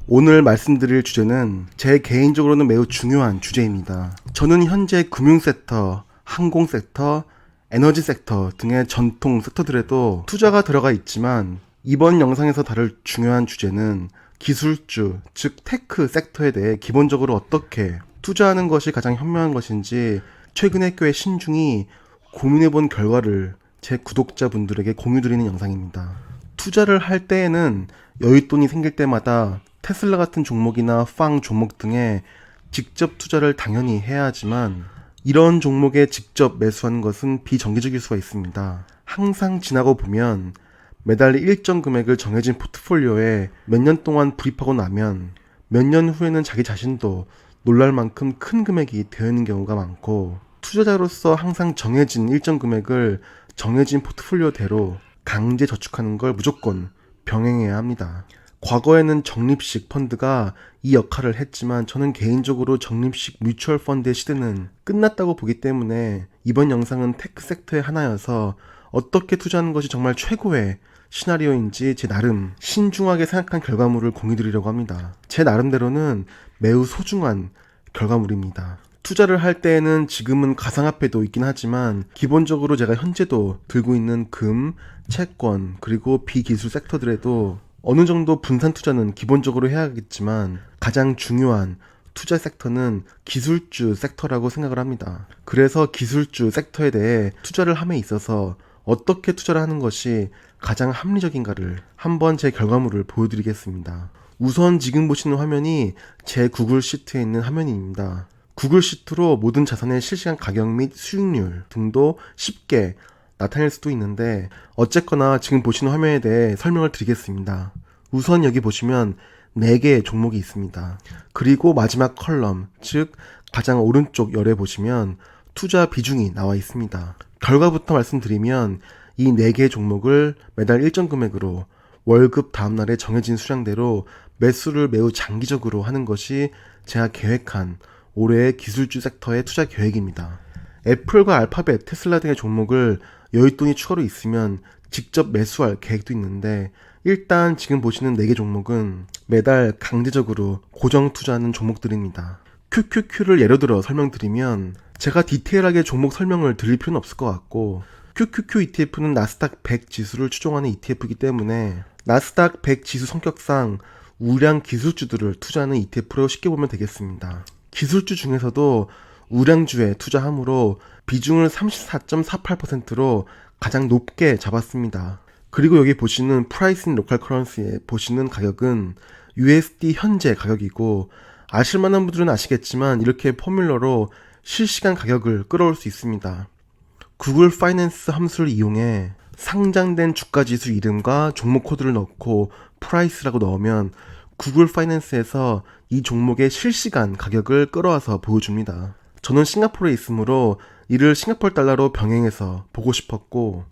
오늘 말씀드릴 주제는 제 개인적으로는 매우 중요한 주제입니다. 저는 현재 금융 섹터, 항공 섹터, 에너지 섹터 등의 전통 섹터들에도 투자가 들어가 있지만 이번 영상에서 다룰 중요한 주제는 기술주, 즉 테크 섹터에 대해 기본적으로 어떻게 투자하는 것이 가장 현명한 것인지 최근에 꽤 신중히 고민해본 결과를 제 구독자분들에게 공유드리는 영상입니다. 투자를 할 때에는 여윳돈이 생길 때마다 테슬라 같은 종목이나 팡 종목 등에 직접 투자를 당연히 해야 하지만 이런 종목에 직접 매수하는 것은 비정기적일 수가 있습니다. 항상 지나고 보면 매달 일정 금액을 정해진 포트폴리오에 몇 년 동안 불입하고 나면 몇 년 후에는 자기 자신도 놀랄 만큼 큰 금액이 되어 있는 경우가 많고, 투자자로서 항상 정해진 일정 금액을 정해진 포트폴리오대로 강제 저축하는 걸 무조건 병행해야 합니다. 과거에는 적립식 펀드가 이 역할을 했지만 저는 개인적으로 적립식 뮤추얼 펀드의 시대는 끝났다고 보기 때문에 이번 영상은 테크 섹터의 하나여서 어떻게 투자하는 것이 정말 최고의 시나리오인지 제 나름 신중하게 생각한 결과물을 공유드리려고 합니다. 제 나름대로는 매우 소중한 결과물입니다. 투자를 할 때에는 지금은 가상화폐도 있긴 하지만 기본적으로 제가 현재도 들고 있는 금, 채권, 그리고 비기술 섹터들에도 어느 정도 분산 투자는 기본적으로 해야겠지만 가장 중요한 투자 섹터는 기술주 섹터라고 생각을 합니다. 그래서 기술주 섹터에 대해 투자를 함에 있어서 어떻게 투자를 하는 것이 가장 합리적인가를 한번 제 결과물을 보여드리겠습니다. 우선 지금 보시는 화면이 제 구글 시트에 있는 화면입니다. 구글 시트로 모든 자산의 실시간 가격 및 수익률 등도 쉽게 나타낼 수도 있는데 어쨌거나 지금 보시는 화면에 대해 설명을 드리겠습니다. 우선 여기 보시면 4개의 종목이 있습니다. 그리고 마지막 컬럼, 즉 가장 오른쪽 열에 보시면 투자 비중이 나와 있습니다. 결과부터 말씀드리면 이 4개의 종목을 매달 일정 금액으로 월급 다음날에 정해진 수량대로 매수를 매우 장기적으로 하는 것이 제가 계획한 올해의 기술주 섹터의 투자 계획입니다. 애플과 알파벳, 테슬라 등의 종목을 여윳돈이 추가로 있으면 직접 매수할 계획도 있는데 일단 지금 보시는 4개 종목은 매달 강제적으로 고정 투자하는 종목들입니다. QQQ를 예로 들어 설명드리면 제가 디테일하게 종목 설명을 드릴 필요는 없을 것 같고, QQQ ETF는 나스닥 100 지수를 추종하는 ETF이기 때문에 나스닥 100 지수 성격상 우량 기술주들을 투자하는 ETF로 쉽게 보면 되겠습니다. 기술주 중에서도 우량주에 투자함으로 비중을 34.48%로 가장 높게 잡았습니다. 그리고 여기 보시는 프라이스 인 로컬 커런시에 보시는 가격은 USD 현재 가격이고, 아실만한 분들은 아시겠지만 이렇게 포뮬러로 실시간 가격을 끌어올 수 있습니다. 구글 파이낸스 함수를 이용해 상장된 주가지수 이름과 종목 코드를 넣고 프라이스라고 넣으면 구글 파이낸스에서 이 종목의 실시간 가격을 끌어와서 보여줍니다. 저는 싱가포르에 있으므로 이를 싱가포르 달러로 병행해서 보고 싶었고,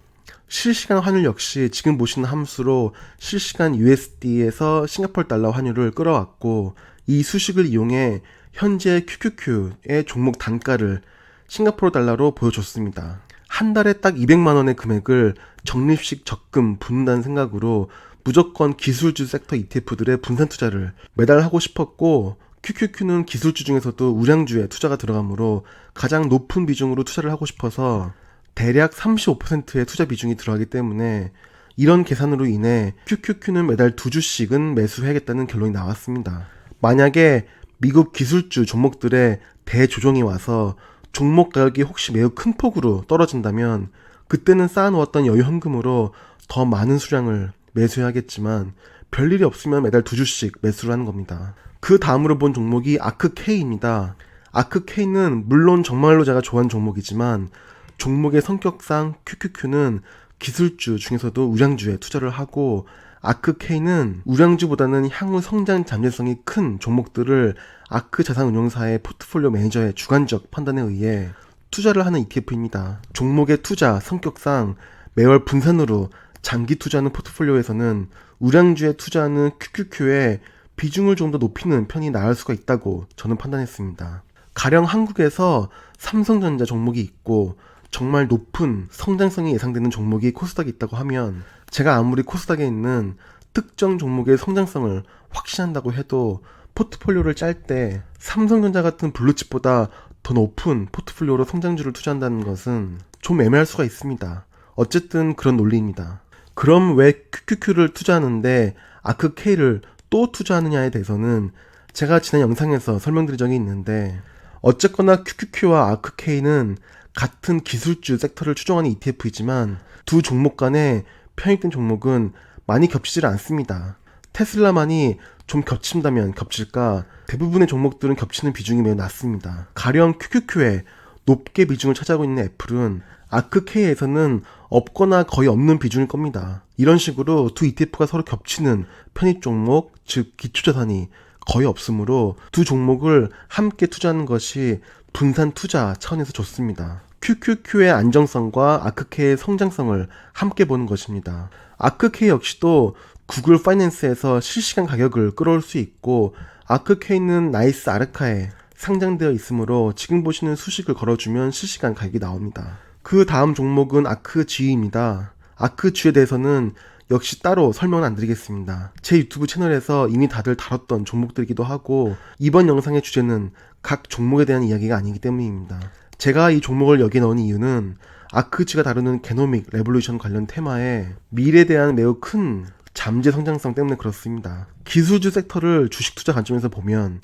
실시간 환율 역시 지금 보시는 함수로 실시간 USD에서 싱가포르 달러 환율을 끌어왔고, 이 수식을 이용해 현재 QQQ의 종목 단가를 싱가포르 달러로 보여줬습니다. 한 달에 딱 200만 원의 금액을 적립식 적금 붓는다는 생각으로 무조건 기술주 섹터 ETF들의 분산 투자를 매달 하고 싶었고, QQQ는 기술주 중에서도 우량주에 투자가 들어가므로 가장 높은 비중으로 투자를 하고 싶어서 대략 35%의 투자 비중이 들어가기 때문에 이런 계산으로 인해 QQQ는 매달 2주씩은 매수해야겠다는 결론이 나왔습니다. 만약에 미국 기술주 종목들의 대조정이 와서 종목 가격이 혹시 매우 큰 폭으로 떨어진다면 그때는 쌓아놓았던 여유 현금으로 더 많은 수량을 매수해야겠지만 별일이 없으면 매달 2주씩 매수를 하는 겁니다. 그 다음으로 본 종목이 아크K입니다. 아크K는 물론 정말로 제가 좋아하는 종목이지만 종목의 성격상 QQQ는 기술주 중에서도 우량주에 투자를 하고, 아크K는 우량주보다는 향후 성장 잠재성이 큰 종목들을 아크자산운용사의 포트폴리오 매니저의 주관적 판단에 의해 투자를 하는 ETF입니다. 종목의 투자 성격상 매월 분산으로 장기 투자하는 포트폴리오에서는 우량주에 투자하는 QQQ의 비중을 좀 더 높이는 편이 나을 수가 있다고 저는 판단했습니다. 가령 한국에서 삼성전자 종목이 있고 정말 높은 성장성이 예상되는 종목이 코스닥에 있다고 하면 제가 아무리 코스닥에 있는 특정 종목의 성장성을 확신한다고 해도 포트폴리오를 짤 때 삼성전자 같은 블루칩보다 더 높은 포트폴리오로 성장주를 투자한다는 것은 좀 애매할 수가 있습니다. 어쨌든 그런 논리입니다. 그럼 왜 QQQ를 투자하는데 아크K를 또 투자하느냐에 대해서는 제가 지난 영상에서 설명드린 적이 있는데, 어쨌거나 QQQ와 아크K는 같은 기술주 섹터를 추종하는 ETF이지만 두 종목 간에 편입된 종목은 많이 겹치질 않습니다. 테슬라만이 좀 겹친다면 겹칠까, 대부분의 종목들은 겹치는 비중이 매우 낮습니다. 가령 QQQ에 높게 비중을 차지하고 있는 애플은 아크K에서는 없거나 거의 없는 비중일 겁니다. 이런 식으로 두 ETF가 서로 겹치는 편입 종목, 즉 기초자산이 거의 없으므로 두 종목을 함께 투자하는 것이 분산 투자 차원에서 좋습니다. QQQ의 안정성과 아크K의 성장성을 함께 보는 것입니다. 아크K 역시도 구글 파이낸스에서 실시간 가격을 끌어올 수 있고, 아크K는 나이스 아르카에 상장되어 있으므로 지금 보시는 수식을 걸어주면 실시간 가격이 나옵니다. 그 다음 종목은 아크G입니다. 아크G에 대해서는 역시 따로 설명은 안 드리겠습니다. 제 유튜브 채널에서 이미 다들 다뤘던 종목들이기도 하고, 이번 영상의 주제는 각 종목에 대한 이야기가 아니기 때문입니다. 제가 이 종목을 여기에 넣은 이유는 아크G가 다루는 게노믹 레볼루션 관련 테마에 미래에 대한 매우 큰 잠재 성장성 때문에 그렇습니다. 기술주 섹터를 주식 투자 관점에서 보면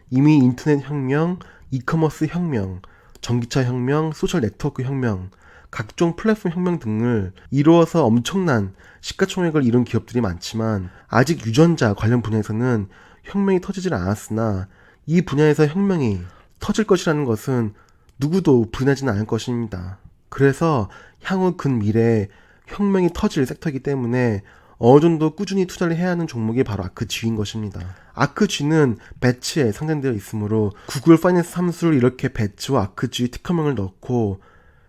이미 인터넷 혁명, 이커머스 혁명, 전기차 혁명, 소셜 네트워크 혁명, 각종 플랫폼 혁명 등을 이루어서 엄청난 시가총액을 이룬 기업들이 많지만, 아직 유전자 관련 분야에서는 혁명이 터지질 않았으나 이 분야에서 혁명이 터질 것이라는 것은 누구도 부인하지는 않을 것입니다. 그래서 향후 근미래에 혁명이 터질 섹터이기 때문에 어느 정도 꾸준히 투자를 해야 하는 종목이 바로 아크G인 것입니다. 아크G는 배츠에 상장되어 있으므로 구글 파이낸스 함수를 이렇게 배츠와 아크G 티커명을 넣고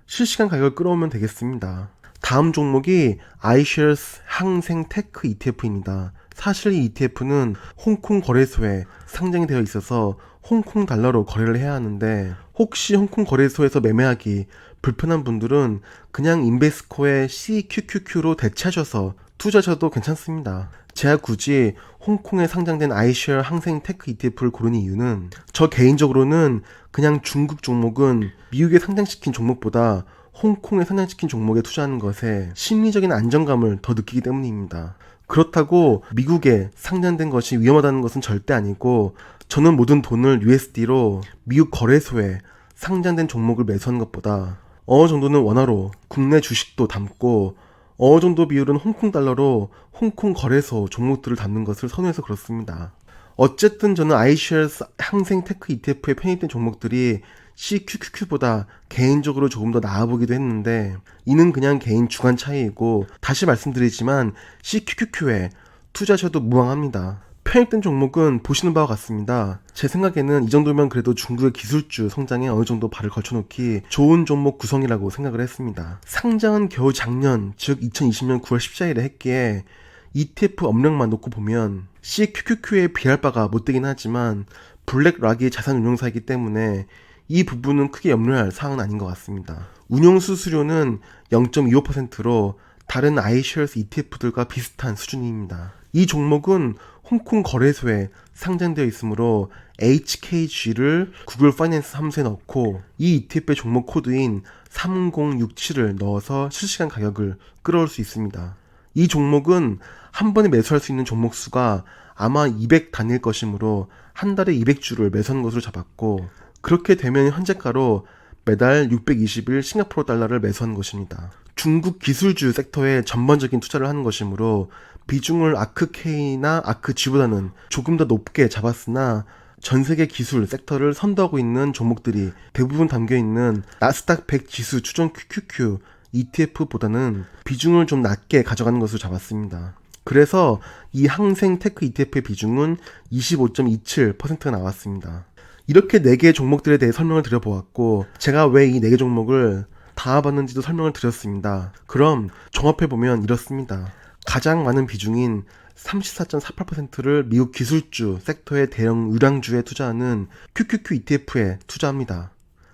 실시간 가격을 끌어오면 되겠습니다. 다음 종목이 iShares 항생 테크 ETF입니다. 사실 이 ETF는 홍콩 거래소에 상장이 되어 있어서 홍콩 달러로 거래를 해야 하는데, 혹시 홍콩 거래소에서 매매하기 불편한 분들은 그냥 인베스코의 CQQQ로 대체하셔서 투자하셔도 괜찮습니다. 제가 굳이 홍콩에 상장된 iShares 항생 테크 ETF를 고른 이유는, 저 개인적으로는 그냥 중국 종목은 미국에 상장시킨 종목보다 홍콩에 상장시킨 종목에 투자하는 것에 심리적인 안정감을 더 느끼기 때문입니다. 그렇다고 미국에 상장된 것이 위험하다는 것은 절대 아니고, 저는 모든 돈을 USD로 미국 거래소에 상장된 종목을 매수하는 것보다 어느 정도는 원화로 국내 주식도 담고 어느 정도 비율은 홍콩 달러로 홍콩 거래소 종목들을 담는 것을 선호해서 그렇습니다. 어쨌든 저는 iShares 항생 테크 ETF에 편입된 종목들이 CQQQ보다 개인적으로 조금 더 나아 보기도 했는데, 이는 그냥 개인 주관 차이이고, 다시 말씀드리지만 CQQQ에 투자하셔도 무방합니다. 편입된 종목은 보시는 바와 같습니다. 제 생각에는 이 정도면 그래도 중국의 기술주 성장에 어느 정도 발을 걸쳐놓기 좋은 종목 구성이라고 생각을 했습니다. 상장은 겨우 작년, 즉 2020년 9월 14일에 했기에 ETF 업력만 놓고 보면 CQQQ에 비할 바가 못되긴 하지만 블랙락이 자산 운용사이기 때문에 이 부분은 크게 염려할 사항은 아닌 것 같습니다. 운용 수수료는 0.25%로 다른 iShares ETF들과 비슷한 수준입니다. 이 종목은 홍콩 거래소에 상장되어 있으므로 HKG를 구글 파이낸스 함수에 넣고 이 ETF의 종목 코드인 3067을 넣어서 실시간 가격을 끌어올 수 있습니다. 이 종목은 한 번에 매수할 수 있는 종목 수가 아마 200단일 것이므로 한 달에 200주를 매수하는 것으로 잡았고, 그렇게 되면 현재가로 매달 621 싱가포르 달러를 매수하는 것입니다. 중국 기술주 섹터에 전반적인 투자를 하는 것이므로 비중을 아크K나 아크G보다는 조금 더 높게 잡았으나, 전세계 기술 섹터를 선도하고 있는 종목들이 대부분 담겨있는 나스닥 100 지수 추종 QQQ ETF보다는 비중을 좀 낮게 가져가는 것으로 잡았습니다. 그래서 이 항생 테크 ETF의 비중은 25.27%가 나왔습니다. 이렇게 4개의 종목들에 대해 설명을 드려보았고, 제가 왜 이 4개 종목을 다 봤는지도 설명을 드렸습니다. 그럼 종합해보면 이렇습니다. 가장 많은 비중인 34.48%를 미국 기술주 섹터의 대형 의량주에 투자하는 QQQ ETF에 투자합니다.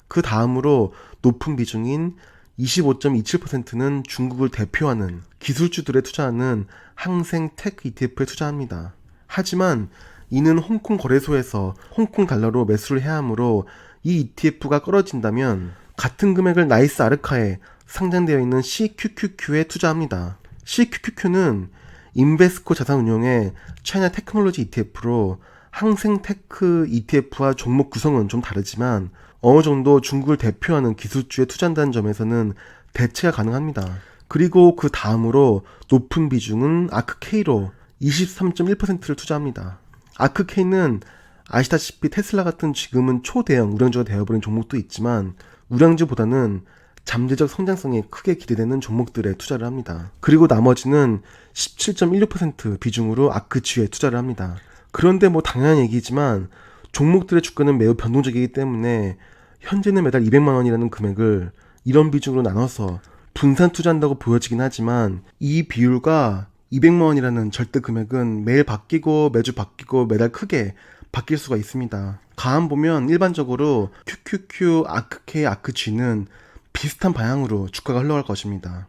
그 다음으로 높은 비중인 25.27%는 중국을 대표하는 기술주들에 투자하는 항생 테크 ETF에 투자합니다. 하지만 이는 홍콩 거래소에서 홍콩 달러로 매수를 해야 하므로 이 ETF가 떨어진다면 같은 금액을 나이스 아르카에 상장되어 있는 CQQQ에 투자합니다. CQQQ는 인베스코 자산운용의 차이나 테크놀로지 ETF로 항생 테크 ETF와 종목 구성은 좀 다르지만 어느 정도 중국을 대표하는 기술주에 투자한다는 점에서는 대체가 가능합니다. 그리고 그 다음으로 높은 비중은 아크K로 23.1%를 투자합니다. 아크K는 아시다시피 테슬라 같은 지금은 초대형 우량주가 되어버린 종목도 있지만 우량주보다는 잠재적 성장성이 크게 기대되는 종목들에 투자를 합니다. 그리고 나머지는 17.16% 비중으로 아크G에 투자를 합니다. 그런데 뭐 당연한 얘기지만 종목들의 주가는 매우 변동적이기 때문에 현재는 매달 200만 원이라는 금액을 이런 비중으로 나눠서 분산 투자한다고 보여지긴 하지만 이 비율과 200만 원이라는 절대 금액은 매일 바뀌고 매주 바뀌고 매달 크게 바뀔 수가 있습니다. 가만 보면 일반적으로 QQQ, 아크K, 아크G는 비슷한 방향으로 주가가 흘러갈 것입니다.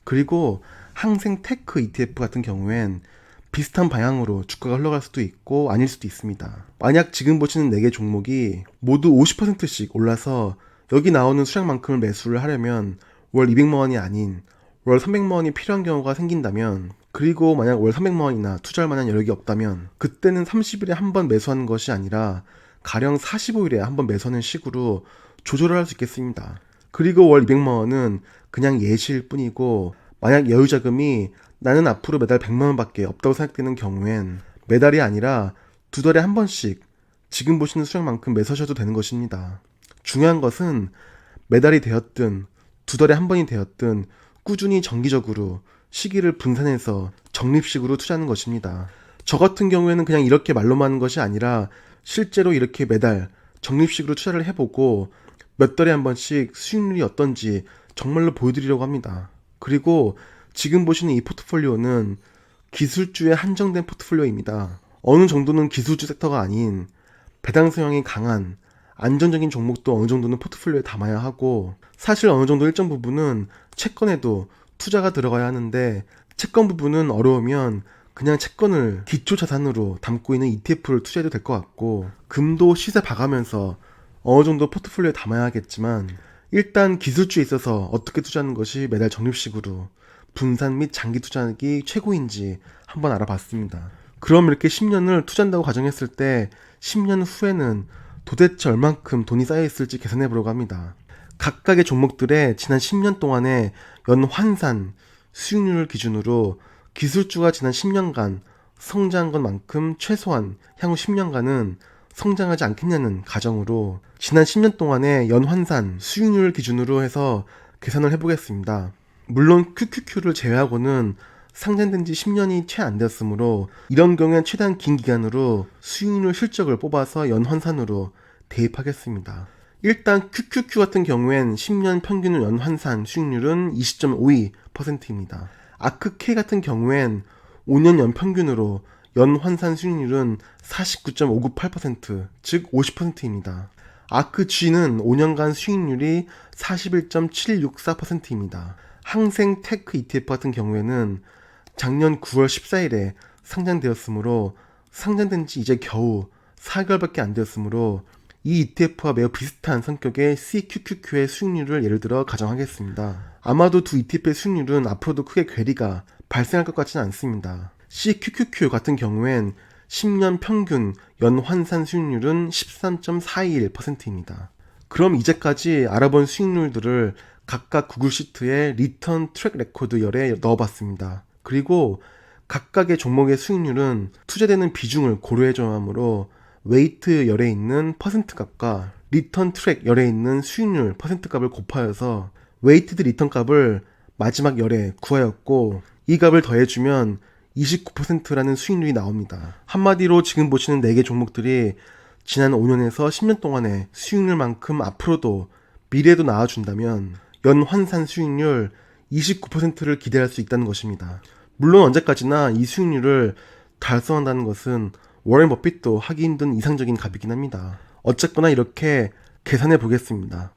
그리고 항생 테크 ETF 같은 경우엔 비슷한 방향으로 주가가 흘러갈 수도 있고 아닐 수도 있습니다. 만약 지금 보시는 4개 종목이 모두 50%씩 올라서 여기 나오는 수량만큼을 매수를 하려면 월 200만 원이 아닌 월 300만 원이 필요한 경우가 생긴다면, 그리고 만약 월 300만 원이나 투자할 만한 여력이 없다면 그때는 30일에 한 번 매수하는 것이 아니라 가령 45일에 한 번 매수하는 식으로 조절을 할 수 있겠습니다. 그리고 월 200만 원은 그냥 예시일 뿐이고, 만약 여유자금이 나는 앞으로 매달 100만 원밖에 없다고 생각되는 경우엔 매달이 아니라 2달에 한 번씩 지금 보시는 수량만큼 매수하셔도 되는 것입니다. 중요한 것은 매달이 되었든 2달에 한 번이 되었든 꾸준히 정기적으로 시기를 분산해서 적립식으로 투자하는 것입니다. 저 같은 경우에는 그냥 이렇게 말로만 하는 것이 아니라 실제로 이렇게 매달 적립식으로 투자를 해보고 몇 달에 한 번씩 수익률이 어떤지 정말로 보여드리려고 합니다. 그리고 지금 보시는 이 포트폴리오는 기술주에 한정된 포트폴리오입니다. 어느 정도는 기술주 섹터가 아닌 배당 성향이 강한 안전적인 종목도 어느 정도는 포트폴리오에 담아야 하고, 사실 어느 정도 일정 부분은 채권에도 투자가 들어가야 하는데 채권 부분은 어려우면 그냥 채권을 기초 자산으로 담고 있는 ETF를 투자해도 될 것 같고, 금도 시세 봐가면서 어느 정도 포트폴리오에 담아야겠지만 일단 기술주에 있어서 어떻게 투자하는 것이 매달 적립식으로 분산 및 장기 투자하기 최고인지 한번 알아봤습니다. 그럼 이렇게 10년을 투자한다고 가정했을 때 10년 후에는 도대체 얼만큼 돈이 쌓여있을지 계산해보려고 합니다. 각각의 종목들의 지난 10년 동안의 연환산 수익률을 기준으로 기술주가 지난 10년간 성장한 것만큼 최소한 향후 10년간은 성장하지 않겠냐는 가정으로 지난 10년 동안의 연환산 수익률을 기준으로 해서 계산을 해보겠습니다. 물론 QQQ를 제외하고는 상장된 지 10년이 채 안 되었으므로 이런 경우엔 최대한 긴 기간으로 수익률 실적을 뽑아서 연환산으로 대입하겠습니다. 일단 QQQ 같은 경우엔 10년 평균 연환산 수익률은 20.52%입니다. 아크K 같은 경우엔 5년 연평균으로 연환산 수익률은 49.598%, 즉 50%입니다. 아크G는 5년간 수익률이 41.764%입니다. 항생 테크 ETF 같은 경우에는 작년 9월 14일에 상장되었으므로 상장된 지 이제 겨우 4개월밖에 안 되었으므로 이 ETF와 매우 비슷한 성격의 CQQQ의 수익률을 예를 들어 가정하겠습니다. 아마도 두 ETF의 수익률은 앞으로도 크게 괴리가 발생할 것 같지는 않습니다. CQQQ 같은 경우엔 10년 평균 연환산 수익률은 13.421%입니다. 그럼 이제까지 알아본 수익률들을 각각 구글 시트에 리턴 트랙 레코드 열에 넣어봤습니다. 그리고 각각의 종목의 수익률은 투자되는 비중을 고려해줘야 하므로 웨이트 열에 있는 퍼센트 값과 리턴 트랙 열에 있는 수익률 퍼센트 값을 곱하여서 웨이트드 리턴 값을 마지막 열에 구하였고, 이 값을 더해주면 29%라는 수익률이 나옵니다. 한마디로 지금 보시는 4개 종목들이 지난 5년에서 10년 동안의 수익률만큼 앞으로도 미래에도 나와준다면 연환산 수익률 29%를 기대할 수 있다는 것입니다. 물론 언제까지나 이 수익률을 달성한다는 것은 워렌 버핏도 하기 힘든 이상적인 값이긴 합니다. 어쨌거나 이렇게 계산해 보겠습니다.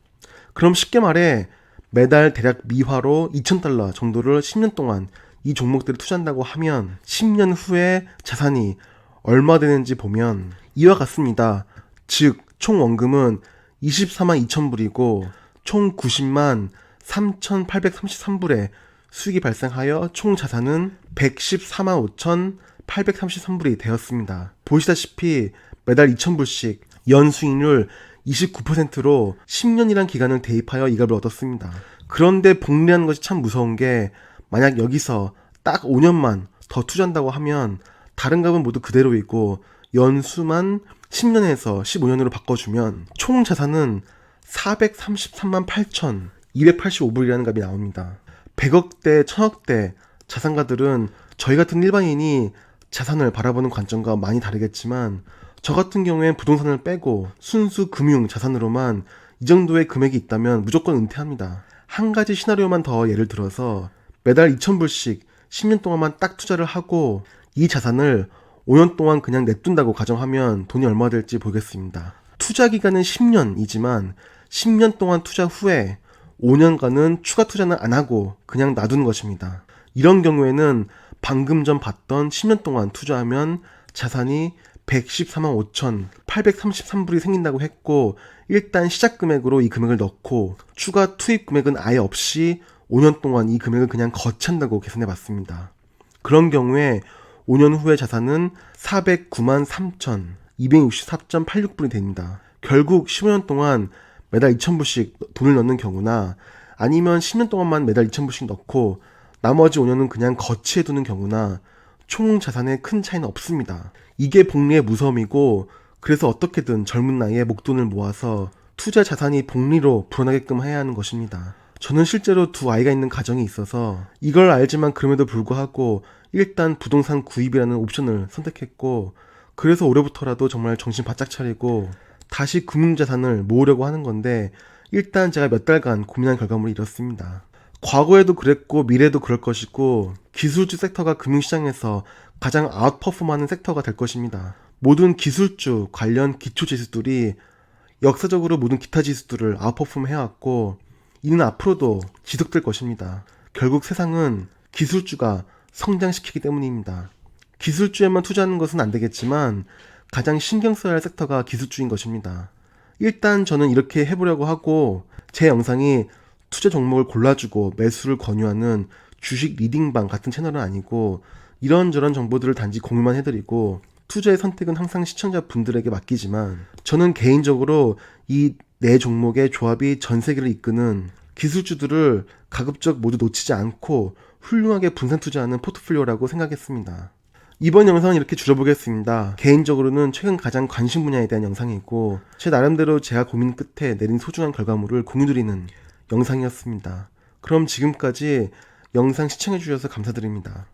그럼 쉽게 말해 매달 대략 미화로 $2,000 정도를 10년 동안 이 종목들을 투자한다고 하면 10년 후에 자산이 얼마 되는지 보면 이와 같습니다. 즉, 총 원금은 24만 2천 불이고 총 90만 3,833불의 수익이 발생하여 총 자산은 114만 5,833불이 되었습니다. 보시다시피 매달 2,000불씩 연수익률 29%로 10년이란 기간을 대입하여 이 값을 얻었습니다. 그런데 복리하는 것이 참 무서운 게 만약 여기서 딱 5년만 더 투자한다고 하면 다른 값은 모두 그대로이고 연수만 10년에서 15년으로 바꿔주면 총 자산은 433만 8,285불이라는 값이 나옵니다. 100억대, 1000억대 자산가들은 저희 같은 일반인이 자산을 바라보는 관점과 많이 다르겠지만 저 같은 경우엔 부동산을 빼고 순수 금융 자산으로만 이 정도의 금액이 있다면 무조건 은퇴합니다. 한 가지 시나리오만 더 예를 들어서 매달 2,000불씩 10년 동안만 딱 투자를 하고 이 자산을 5년 동안 그냥 냅둔다고 가정하면 돈이 얼마 될지 보겠습니다. 투자 기간은 10년이지만 10년 동안 투자 후에 5년간은 추가 투자는 안 하고 그냥 놔두는 것입니다. 이런 경우에는 방금 전 봤던 10년 동안 투자하면 자산이 114만 5,833불이 생긴다고 했고 일단 시작 금액으로 이 금액을 넣고 추가 투입 금액은 아예 없이 5년 동안 이 금액을 그냥 거치한다고 계산해 봤습니다. 그런 경우에 5년 후의 자산은 409만 3,264.86불이 됩니다. 결국 15년 동안 매달 2,000불씩 돈을 넣는 경우나 아니면 10년 동안만 매달 2,000불씩 넣고 나머지 5년은 그냥 거치해두는 경우나 총 자산에 큰 차이는 없습니다. 이게 복리의 무서움이고 그래서 어떻게든 젊은 나이에 목돈을 모아서 투자 자산이 복리로 불어나게끔 해야 하는 것입니다. 저는 실제로 두 아이가 있는 가정이 있어서 이걸 알지만 그럼에도 불구하고 일단 부동산 구입이라는 옵션을 선택했고 그래서 올해부터라도 정말 정신 바짝 차리고 다시 금융자산을 모으려고 하는 건데 일단 제가 몇 달간 고민한 결과물이 이렇습니다. 과거에도 그랬고 미래에도 그럴 것이고 기술주 섹터가 금융시장에서 가장 아웃퍼폼하는 섹터가 될 것입니다. 모든 기술주 관련 기초지수들이 역사적으로 모든 기타 지수들을 아웃퍼폼 해왔고 이는 앞으로도 지속될 것입니다. 결국 세상은 기술주가 성장시키기 때문입니다. 기술주에만 투자하는 것은 안 되겠지만 가장 신경 써야 할 섹터가 기술주인 것입니다. 일단 저는 이렇게 해보려고 하고 제 영상이 투자 종목을 골라주고 매수를 권유하는 주식 리딩방 같은 채널은 아니고 이런저런 정보들을 단지 공유만 해드리고 투자의 선택은 항상 시청자분들에게 맡기지만 저는 개인적으로 이 네 종목의 조합이 전 세계를 이끄는 기술주들을 가급적 모두 놓치지 않고 훌륭하게 분산 투자하는 포트폴리오라고 생각했습니다. 이번 영상은 이렇게 줄여보겠습니다. 개인적으로는 최근 가장 관심 분야에 대한 영상이고 제 나름대로 제가 고민 끝에 내린 소중한 결과물을 공유드리는 영상이었습니다. 그럼 지금까지 영상 시청해주셔서 감사드립니다.